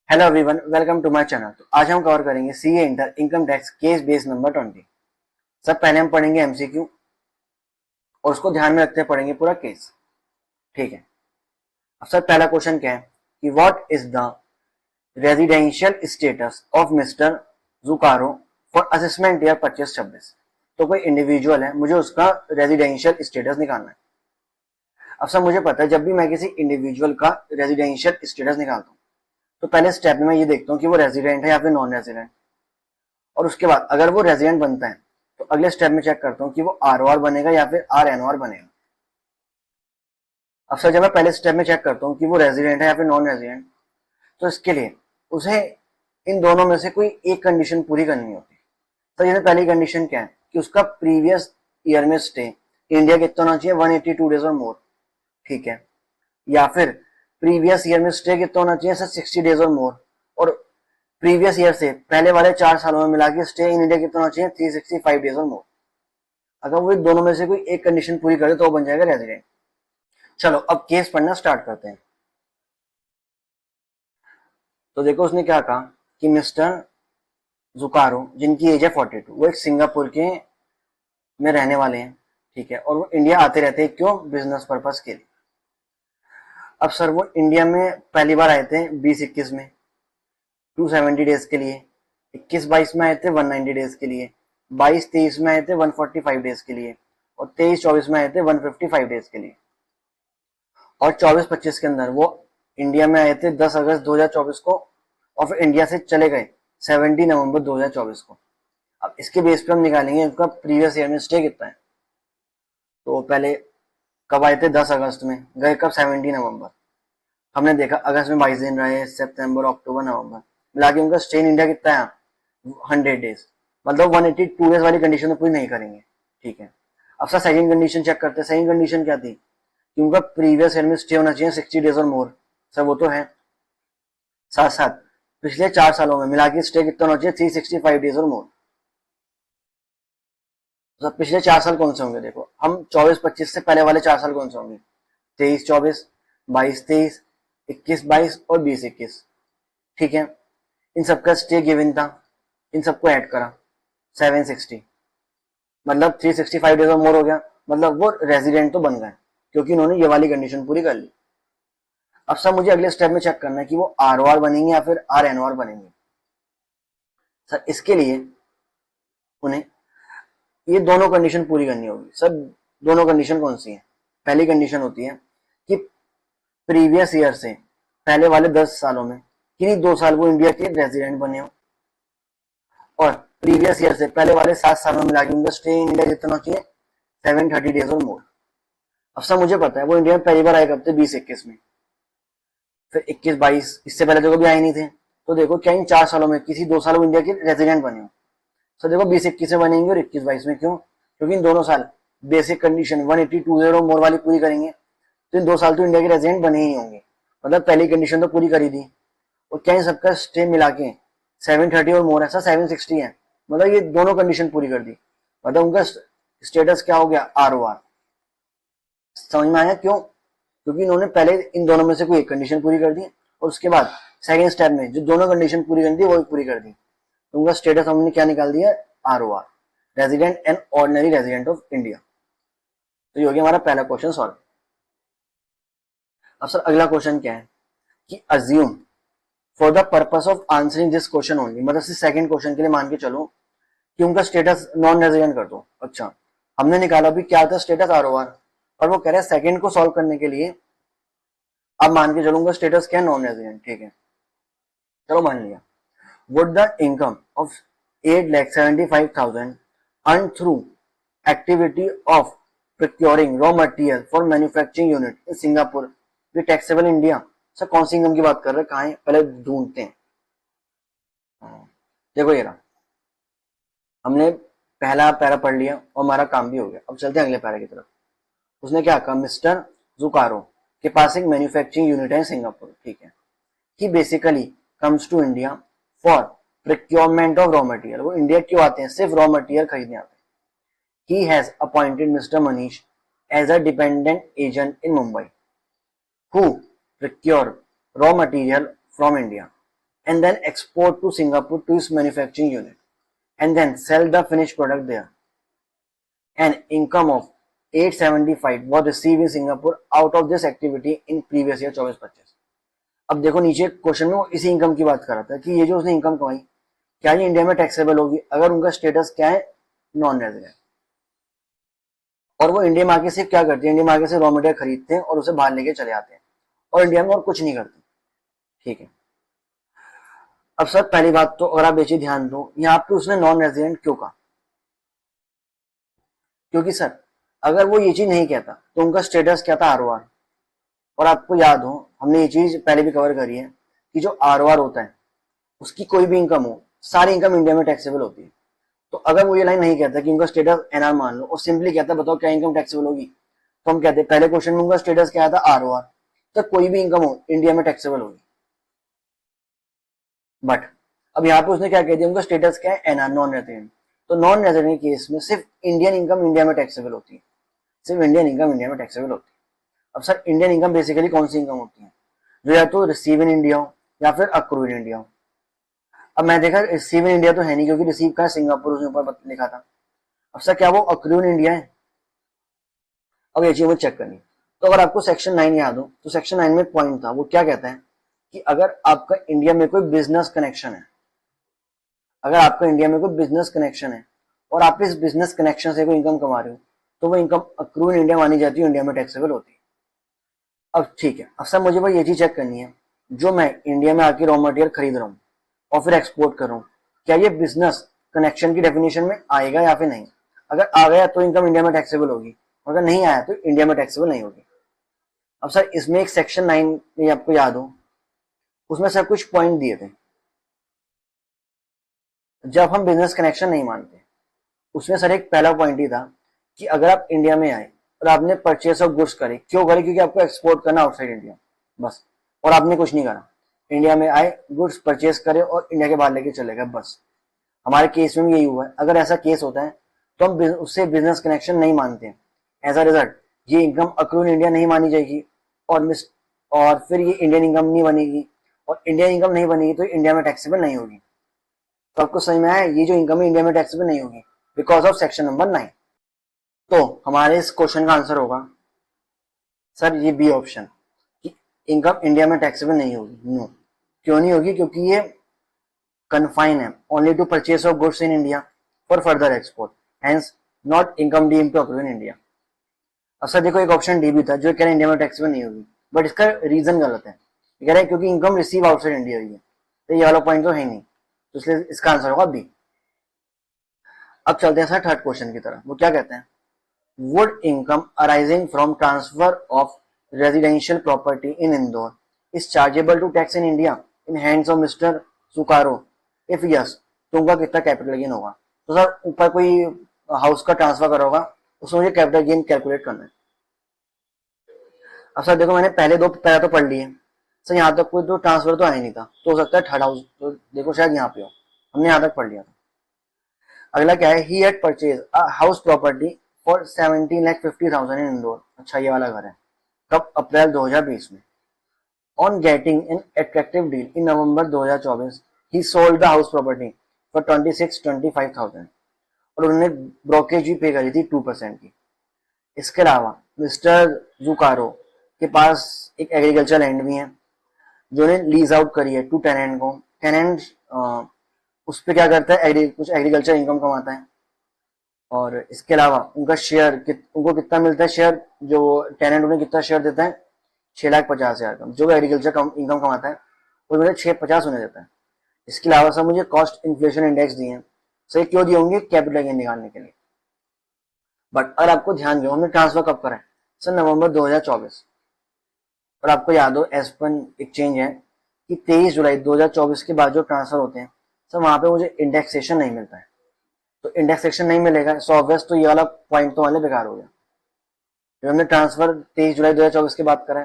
Hello everyone, welcome to my channel. तो आज हम कवर करेंगे CA inter income tax case base number 20। सब पहले हम पढ़ेंगे एमसीक्यू और उसको ध्यान में रखते पढ़ेंगे पूरा केस। ठीक है। अब सर पहला क्वेश्चन क्या है कि what is the residential status of mister Zukaro for assessment year 25-26। तो कोई इंडिविजुअल है, मुझे उसका रेजिडेंशियल स्टेटस निकालना है। अब सर मुझे पता है जब भी मैं किसी इंडिविजुअल का रेजिडेंशियल स्टेटस निकालता हूँ तो पहले स्टेप में मैं ये देखता हूँ कि वो रेजिडेंट है या फिर नॉन रेजिडेंट। और उसके बाद अगर वो रेजिडेंट बनता है तो अगले स्टेप में चेक करता हूँ कि वो आरओआर बनेगा या फिर आरएनओआर बनेगा। अब सर जब मैं पहले स्टेप में चेक करता हूँ कि वो रेजिडेंट है या फिर नॉन रेजिडेंट, तो इसके लिए उसे इन दोनों में से कोई एक कंडीशन पूरी करनी होती है। तो जैसे पहली कंडीशन क्या है कि उसका प्रीवियस ईयर में स्टे इंडिया कितना होना चाहिए, 182 डेज और मोर। ठीक है। या फिर प्रीवियस ईयर में स्टे कितना होना चाहिए सर, 60 डेज और मोर। और प्रीवियस ईयर से पहले वाले 4 सालों में मिला के स्टे इन इंडिया कितना होना चाहिए, 365 डेज और मोर। अगर वो दोनों में से कोई एक कंडीशन पूरी करे तो वो बन जाएगा रेजिडेंट। चलो अब केस पढ़ना स्टार्ट करते हैं। तो देखो उसने क्या कहा कि मिस्टर जुकारो जिनकी एज है 42, वो एक सिंगापुर के में रहने वाले हैं। ठीक है। और वो इंडिया आते रहते हैं, क्यों? बिजनेस पर्पस के लिए। अब सर वो इंडिया में पहली बार आए थे 20-21 में 270 डेज के लिए, 21-22 में आए थे 190 डेज के लिए, 22-23 में आए थे 145 डेज के लिए, और 23-24 में आए थे 155 डेज के लिए। और 24-25 के अंदर वो इंडिया में आए थे 10 अगस्त 2024 को और फिर इंडिया से चले गए 17 नवंबर 2024 को। अब इसके बेस पे हम निकालेंगे उनका प्रीवियस ईयर में स्टे कितना है। तो पहले कब आए थे, 10 अगस्त में, गए कब, 17 नवंबर। हमने देखा अगस्त में 22 दिन रहे, सितंबर, अक्टूबर, नवंबर, मिला के उनका स्टे इन इंडिया कितना है, 100 डेज। मतलब 182 डेज वाली कंडीशन तो पूरी नहीं करेंगे। ठीक है। अब सर सेकंड कंडीशन चेक करते हैं। सेकंड कंडीशन क्या थी कि उनका प्रीवियस ईयर में स्टे होना चाहिए 60 डेज और मोर। सर वो तो है। साथ साथ पिछले 4 सालों में मिला के स्टे कितना होना चाहिए, 365 डेज और मोर। तो पिछले 4 साल कौन से होंगे, देखो हम 24-25 से पहले वाले 4 साल कौन से होंगे, 23-24, 22-23, 21-22 और 20-21। ठीक है। इन सबका स्टे गिवन था, इन सबको ऐड करा 760, मतलब 365 डेज और मोर हो गया। मतलब वो रेजिडेंट तो बन गए क्योंकि उन्होंने ये वाली कंडीशन पूरी कर ली। अब सब मुझे अगले स्टेप में चेक करना है कि वो आरओआर बनेंगे या फिर आरएनओआर बनेंगे। सर इसके लिए उन्हें ये दोनों कंडीशन पूरी करनी होगी। सर दोनों कंडीशन कौन सी है? पहली कंडीशन होती है कि प्रीवियस ईयर से पहले वाले 10 सालों में किन्हीं 2 साल वो इंडिया के रेजिडेंट बने हो, और प्रीवियस ईयर से पहले वाले 7 सालों में मिला के उनका स्टे इन इंडिया कितना चाहिए, 730 डेज और मोर। अब सब मुझे पता है वो इंडिया में पहली बार आए कब थे, 20-21 में, फिर 21-22, इससे पहले तो कभी आए नहीं थे। तो देखो क्या इन 4 सालों में किसी 2 साल वो इंडिया के रेजिडेंट बने हो। सो देखो 20-21 में बनेंगे और 21-22 में, क्यों? क्योंकि इन दोनों साल बेसिक कंडीशन 182 मोर वाली पूरी करेंगे, तो इन 2 साल तो इंडिया के रेजिडेंट बने ही होंगे। मतलब पहली कंडीशन तो पूरी करी थी। और क्या इन सबका स्टे मिला के 730 और मोर, ऐसा 760 है। मतलब ये दोनों कंडीशन पूरी कर दी, मतलब उनका स्टेटस क्या हो गया, आरओआर। समझ में आया क्यों? क्योंकि इन्होंने पहले इन दोनों में से कोई एक कंडीशन पूरी कर दी और उसके बाद सेकंड स्टेप में जो दोनों कंडीशन पूरी करनी थी वो पूरी कर दी, तो उनका स्टेटस हमने क्या निकाल दिया, ROR, resident and ordinary resident of India. तो ये हो गया हमारा पहला क्वेश्चन सॉल्व। अब सर अगला क्वेश्चन क्या है कि assume for the purpose of answering this question only, मतलब सेकंड क्वेश्चन के लिए मान के चलो कि उनका स्टेटस नॉन रेजिडेंट कर दो। अच्छा, हमने निकाला भी क्या था स्टेटस, आरओआर, और वो कह रहा है सेकंड को सॉल्व करने के लिए अब मान के चलो उनका स्टेटस क्या है, नॉन रेजिडेंट। ठीक है, चलो मान लिया। Would the income of 8,75,000 earned through activity of procuring raw material for manufacturing unit in Singapore be taxable in India? Sir कौन सी इनकम की बात कर रहे हैं, कहाँ है, पहले ढूंढते हैं। देखो ये रहा, हमने पहला पैरा पढ़ लिया और हमारा काम भी हो गया। अब चलते हैं अगले पैरा की तरफ। उसने क्या कहा, मिस्टर जुकारो के पास एक मैन्युफैक्चरिंग यूनिट है सिंगापुर। ठीक है। He basically comes to India for procurement of raw material. वो इंडिया क्यों आते हैं, सिर्फ रॉ मटेरियल खरीदने आते हैं। He has appointed mister Manish as a dependent agent in Mumbai who procure raw material from India. and then export to Singapore to its manufacturing unit and then sell the finished product there. An income of 875 was received in Singapore out of this activity in previous year 24-25. अब देखो नीचे question में वो इसी income की बात कर रहा था कि ये जो उसने इनकम कमाई क्या ये इंडिया में टैक्सेबल होगी अगर उनका स्टेटस क्या है, नॉन रेजिडेंट, और वो इंडिया में आके सिर्फ क्या करते हैं, इंडिया में आके सिर्फ रॉ मटेरियल खरीदते हैं और उसे बाहर लेके चले आते हैं और इंडिया में और कुछ नहीं करते। ठीक है, अब सर पहली बात तो अगर आप ये चीज ध्यान दो, यहाँ पे उसने नॉन रेजिडेंट क्यों कहा, क्योंकि सर अगर वो ये चीज नहीं कहता तो उनका स्टेटस क्या था, आरओआर। और आपको याद हो हमने ये चीज पहले भी कवर करी है कि जो आरओआर होता है उसकी कोई भी इनकम हो, सारी इनकम इंडिया में टैक्सेबल होती है। तो अगर वो ये लाइन नहीं कहता कि उनका स्टेटस एनआर मान लो और सिंपली कहता बताओ क्या इनकम टैक्सेबल होगी, तो हम कहते पहले क्वेश्चन में उनका स्टेटस क्या था, आरओआर, तो कोई भी इनकम हो इंडिया में टैक्सेबल होगी। बट अब यहाँ पे उसने क्या कह दिया, उनका स्टेटस क्या है, एनआर, नॉन रेजिडेंट। तो नॉन रेजिडेंट केस में सिर्फ इंडियन इनकम इंडिया में टैक्सेबल होती है, सिर्फ इंडियन इनकम इंडिया में टैक्सेबल होती है। अब सर इंडियन इनकम बेसिकली कौन सी इनकम होती है, जो या तो रिसीव इन इंडिया हो या फिर अक्रू इन इंडिया हो। अब मैं देखा रिसीव इन इंडिया तो है नहीं क्योंकि रिसीव का सिंगापुर उसने ऊपर लिखा था। अब सर क्या वो अक्रू इन इंडिया है, अब ये चीज वो चेक करनी। तो अगर आपको सेक्शन 9 याद हो तो सेक्शन 9 में एक पॉइंट था, वो क्या कहता है कि अगर आपका इंडिया में कोई बिजनेस कनेक्शन है, अगर आपका इंडिया में कोई बिजनेस कनेक्शन है और आप इस बिजनेस कनेक्शन से कोई इनकम कमा रहे हो तो वो इनकम अक्रू इन इंडिया मानी जाती है, इंडिया में टैक्सेबल होती है। अब ठीक है, अब सर मुझे भाई ये चीज चेक करनी है, जो मैं इंडिया में आके रॉ मटेरियल खरीद रहा हूँ और फिर एक्सपोर्ट कर रहा हूँ, क्या ये बिजनेस कनेक्शन की डेफिनेशन में आएगा या फिर नहीं। अगर आ गया तो इनकम इंडिया में टैक्सेबल होगी, अगर नहीं आया तो इंडिया में टैक्सेबल नहीं होगी। अब सर इसमें एक सेक्शन 9 में आपको याद हो उसमें सर कुछ पॉइंट दिए थे, जब हम बिजनेस कनेक्शन नहीं मानते उसमें सर एक पहला पॉइंट ही था कि अगर आप इंडिया में आए और आपने परचेस ऑफ गुड्स करे, क्यों करे, क्योंकि आपको एक्सपोर्ट करना आउटसाइड इंडिया, बस, और आपने कुछ नहीं करा, इंडिया में आए गुड्स परचेस करे और इंडिया के बाहर लेके चले गए, बस। हमारे केस में भी यही हुआ है, अगर ऐसा केस होता है तो हम उससे बिजनेस कनेक्शन नहीं मानते हैं, एज अ रिजल्ट ये इनकम अक्रू इन इंडिया नहीं मानी जाएगी और फिर ये इंडियन इनकम नहीं बनेगी, और इंडियन इनकम नहीं बनेगी तो इंडिया में टैक्सेबल नहीं होगी। तो आपको समझ में आया, ये जो इनकम है इंडिया में टैक्सेबल नहीं होगी बिकॉज ऑफ सेक्शन नंबर 9। तो हमारे इस क्वेश्चन का आंसर होगा सर ये बी ऑप्शन, कि इनकम इंडिया में टैक्सेबल नहीं होगी। नो, क्यों नहीं होगी, क्योंकि ये कन्फाइन है only to purchase of goods in India for further export, hence not income deemed to accrue in India. अब सर देखो एक ऑप्शन डी भी था जो कह रहा है इंडिया में टैक्सेबल नहीं होगी, बट इसका रीजन गलत है, कह रहा है क्योंकि इनकम रिसीव आउटसाइड इंडिया हुई है, तो ये वाला पॉइंट तो है नहीं, तो इसलिए इसका आंसर होगा बी। अब चलते हैं सर थर्ड क्वेश्चन की तरफ, वो क्या कहते हैं, would income arising from transfer of residential property in Indore is chargeable to tax in India in hands of mister Sukaro, if yes तो उनका कितना कैपिटल गेन होगा। तो सर ऊपर कोई हाउस का ट्रांसफर करा होगा, उसमें मुझे कैपिटल गेन कैलकुलेट करना है। अब सर देखो मैंने पहला तो पढ़ लिए सर, यहाँ तक कोई तो ट्रांसफर तो आया नहीं था, तो हो सकता है थर्ड हाउस, तो देखो शायद यहाँ पे हो, हमने यहाँ तक पढ़ लिया था। अगला क्या है, he had purchase a house property for 17,50,000 इन इंदौर। अच्छा ये वाला घर है, कब, अप्रैल 2020 में। On getting an attractive deal in November 2024 he sold the house property for 26,25,000 और उन्होंने ब्रोकेज भी पे करी थी 2% की। इसके अलावा मिस्टर जुकारो के पास एक एग्रीकल्चर लैंड भी है जो ने लीज आउट करी है टू टेनेंट को। टेनेंट उस पर क्या करता है, कुछ एग्रीकल्चर इनकम कमाता है, और इसके अलावा उनका शेयर उनको कितना मिलता है, शेयर जो टेनेंट उन्हें कितना शेयर देता है, 6,50,000 का, जो एग्रीकल्चर इनकम कमाता है वो मुझे 650 उन्हें देता है। इसके अलावा सर मुझे कॉस्ट इन्फ्लेशन इंडेक्स दिए हैं, सर क्यों दिए होंगे, कैपिटल गेन निकालने के लिए। बट अगर आपको ध्यान दो हमने ट्रांसफर कब करा है, सर नवंबर 2024, और आपको याद हो एज पर एक चेंज है कि 23 जुलाई 2024 के बाद जो ट्रांसफर होते हैं सर वहां पे मुझे इंडेक्सेशन नहीं मिलता है, तो इंडेक्सेशन नहीं मिलेगा सो ऑब्वियस तो ये वाला पॉइंट तो वाले बेकार हो गया। जब हमने ट्रांसफर 23 जुलाई 2024 की बात करें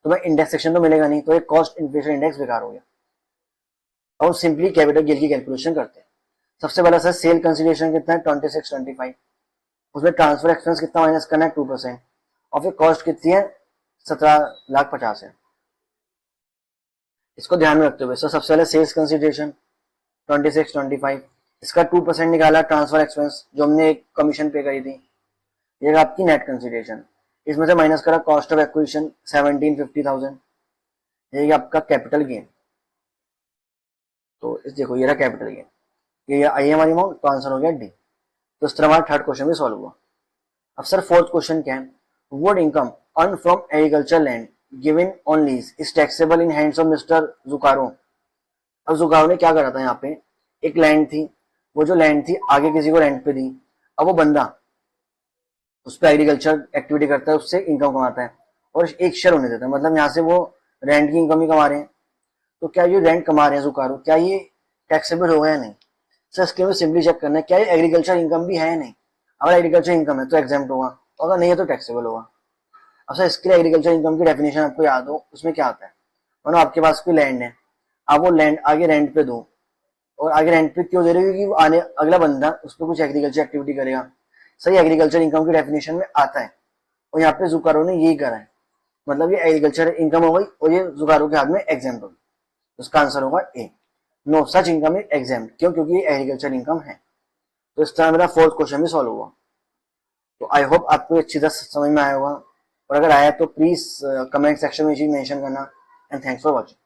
तो मैं इंडेक्सेशन तो मिलेगा नहीं, तो एक कॉस्ट इन्फ्लेशन इंडेक्स बेकार हो गया। और सिंपली कैपिटल गेन की कैलकुलेशन करते हैं। सबसे पहला सर सेल कंसिडरेशन कितना है, 2625, उसमें ट्रांसफर एक्सपेंस कितना माइनस करना है, 2%, और फिर कॉस्ट कितनी है, 17,50,000 है। इसको ध्यान में रखते हुए सो सबसे पहले सेल्स कंसिडरेशन 26 25, इसका 2% निकाला ट्रांसफर एक्सपेंस जो हमने एक कमीशन पे करी थी, ये आपकी नेट कंसिडरेशन। इसमें से माइनस करा कॉस्ट ऑफ एक्विजिशन 1750,000, ये आपका कैपिटल गेन। तो इस देखो ये रहा कैपिटल गेन, ये आई हमारी अमाउंट, तो आंसर हो गया डी। तो इस तरह हमारा थर्ड क्वेश्चन भी सॉल्व हुआ। अब सर फोर्थ क्वेश्चन क्या है, would income earn from agriculture land given on lease is taxable in hands of mister Zukaro. अब जुकारो ने क्या करा था, यहाँ पे एक लैंड थी, वो जो लैंड थी आगे किसी को रेंट पे दी, अब वो बंदा उस पर एग्रीकल्चर एक्टिविटी करता है, उससे इनकम कमाता है और एक शेयर होने देता है, मतलब यहाँ से वो रेंट की इनकम ही कमा रहे हैं। तो क्या ये रेंट कमा रहे हैं जुकारो, क्या ये टैक्सेबल होगा या नहीं? सर इसके लिए सिंपली चेक करना है क्या ये एग्रीकल्चर इनकम भी है या नहीं। अगर एग्रीकल्चर इनकम है तो एग्जाम्प्ट होगा, अगर नहीं है तो टैक्सेबल होगा। अब सर इसके लिए एग्रीकल्चर इनकम की डेफिनेशन आपको याद हो, उसमें क्या आता है, मानो आपके पास कोई लैंड है, आप वो लैंड आगे रेंट पे दो, और आगे रेंट पे क्यों दे रहे हो, क्योंकि आने अगला बंदा उस पर कुछ एग्रीकल्चर एक्टिविटी करेगा। सही एग्रीकल्चर इनकम की डेफिनेशन में आता है, और यहाँ पे जुकारो ने यही करा है, मतलब ये एग्रीकल्चर इनकम हो गई और ये जुकारो के हाथ में एग्जाम्प्ट होगी। उसका आंसर होगा A, no such income is exempt. क्यों? क्योंकि ये एग्रीकल्चर इनकम है। तो इस तरह मेरा फोर्थ क्वेश्चन भी सॉल्व हुआ। तो आई होप आपको अच्छी तरह समझ में आया होगा, और अगर आया तो प्लीज कमेंट सेक्शन में चीज मेंशन करना। And thanks for watching.